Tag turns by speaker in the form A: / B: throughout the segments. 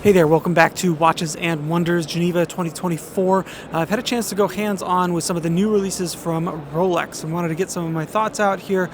A: Hey there, welcome back to Watches and Wonders Geneva 2024. I've had a chance to go hands-on with some of the new releases from Rolex and wanted to get some of my thoughts out here.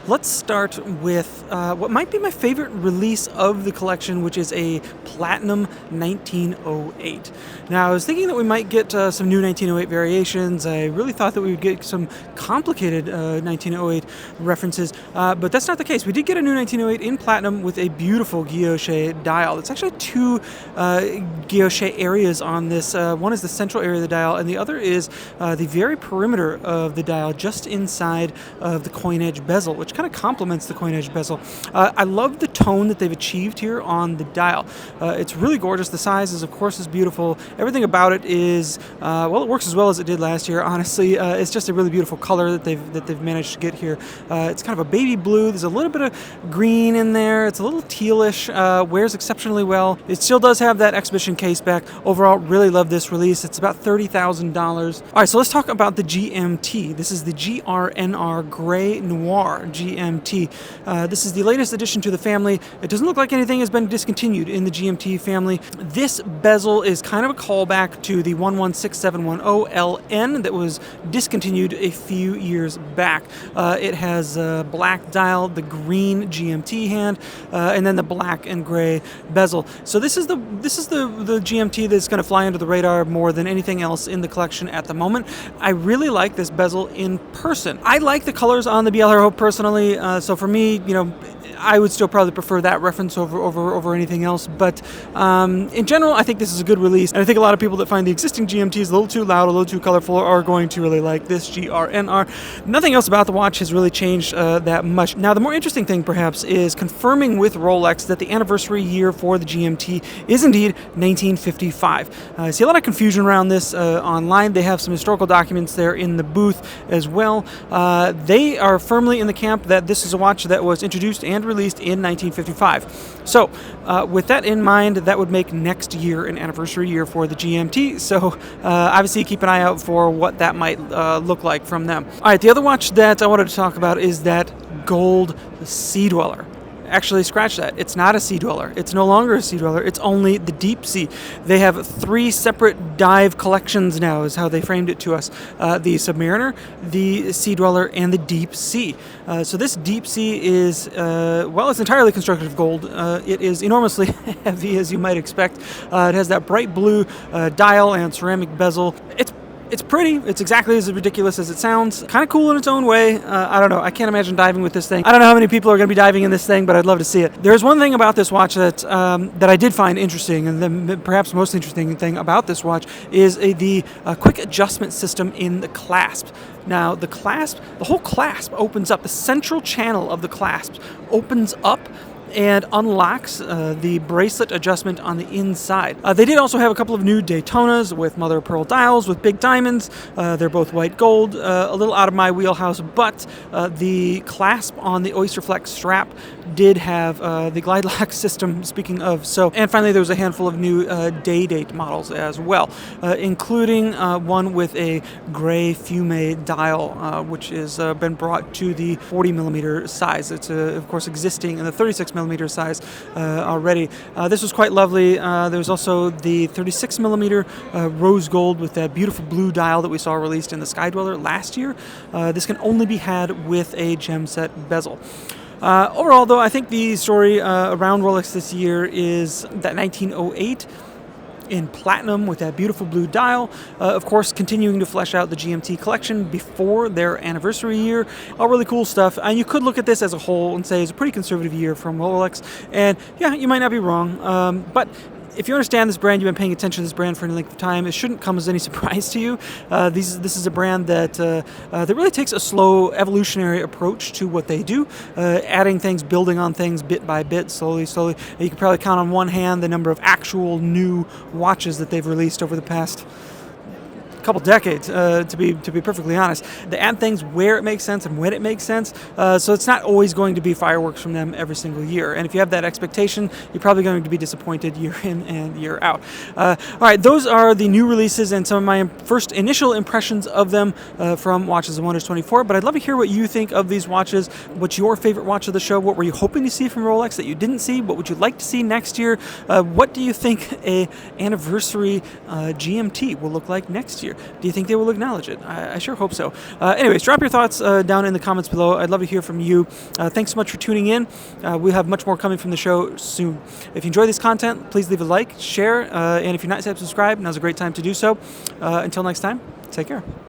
A: Let's start with what might be my favorite release of the collection, which is a Platinum 1908. Now, I was thinking that we might get some new 1908 variations. I really thought that we would get some complicated 1908 references, but that's not the case. We did get a new 1908 in Platinum with a beautiful guilloche dial. It's actually two guilloche areas on this. One is the central area of the dial, and the other is the very perimeter of the dial, just inside of the coin edge bezel, which kind of complements the coin edge bezel. I love the tone that they've achieved here on the dial. It's really gorgeous. The size is, of course, beautiful. Everything about it is well, it works as well as it did last year. Honestly, it's just a really beautiful color that they've managed to get here. It's kind of a baby blue. There's a little bit of green in there. It's a little tealish. Wears exceptionally well. It still does have that exhibition case back. Overall, really love this release. It's about $30,000. All right, so let's talk about the GMT. This is the GRNR Gray Noir GMT. This is the latest addition to the family. It doesn't look like anything has been discontinued in the GMT family. This bezel is kind of a callback to the 116710LN that was discontinued a few years back. It has a black dial, the green GMT hand, and then the black and gray bezel. So this is the GMT that's going to fly under the radar more than anything else in the collection at the moment. I really like this bezel in person. I like the colors on the BLR Hope personally, so for me, you know, I would still probably prefer that reference over anything else. But in general, I think this is a good release, and I think a lot of people that find the existing GMTs a little too loud, a little too colorful, are going to really like this GRNR. Nothing else about the watch has really changed that much. Now, the more interesting thing, perhaps, is confirming with Rolex that the anniversary year for the GMT is indeed 1955. I see a lot of confusion around this online. They have some historical documents there in the booth as well. They are firmly in the camp that this is a watch that was introduced and released in 1955. So with that in mind, that would make next year an anniversary year for the GMT. So obviously keep an eye out for what that might look like from them. All right, the other watch that I wanted to talk about is that gold Sea Dweller. Actually, scratch that. It's not a Sea Dweller. It's no longer a Sea Dweller. It's only the Deep Sea. They have 3 separate dive collections now, is how they framed it to us. The Submariner, the Sea Dweller, and the Deep Sea. So this Deep Sea is, well, it's entirely constructed of gold. It is enormously heavy, as you might expect. It has that bright blue dial and ceramic bezel. It's pretty. It's exactly as ridiculous as it sounds. Kind of cool in its own way. I don't know. I can't imagine diving with this thing. I don't know how many people are going to be diving in this thing, but I'd love to see it. There's one thing about this watch that I did find interesting, and the perhaps most interesting thing about this watch is the quick adjustment system in the clasp. Now, the whole clasp opens up. The central channel of the clasp opens up and unlocks the bracelet adjustment on the inside. They did also have a couple of new Daytonas with mother of pearl dials with big diamonds. They're both white gold, a little out of my wheelhouse, but the clasp on the Oyster Flex strap did have the glide lock system, speaking of. So, and finally there was a handful of new day date models as well, including one with a gray fume dial, which has been brought to the 40 millimeter size. It's of course existing in the 36 millimeter size already. This was quite lovely. There's also the 36 millimeter rose gold with that beautiful blue dial that we saw released in the Sky Dweller last year. This can only be had with a gem set bezel. Overall, though, I think the story around Rolex this year is that 1908 in platinum with that beautiful blue dial. Of course, continuing to flesh out the GMT collection before their anniversary year. All really cool stuff. And you could look at this as a whole and say it's a pretty conservative year from Rolex. And yeah, you might not be wrong. But if you understand this brand, you've been paying attention to this brand for any length of time, it shouldn't come as any surprise to you. This is a brand that really takes a slow evolutionary approach to what they do, adding things, building on things bit by bit, slowly. You can probably count on one hand the number of actual new watches that they've released over the past couple decades, to be perfectly honest. They add things where it makes sense and when it makes sense, so it's not always going to be fireworks from them every single year. And if you have that expectation, you're probably going to be disappointed year in and year out. All right, those are the new releases and some of my first initial impressions of them from Watches and Wonders 24. But I'd love to hear what you think of these watches. What's your favorite watch of the show? What were you hoping to see from Rolex that you didn't see? What would you like to see next year? What do you think a anniversary GMT will look like next year? Do you think they will acknowledge it? I sure hope so. Anyways, drop your thoughts down in the comments below. I'd love to hear from you. Thanks so much for tuning in. We'll have much more coming from the show soon. If you enjoy this content, please leave a like, share, and if you're not yet subscribed, now's a great time to do so. Until next time, take care.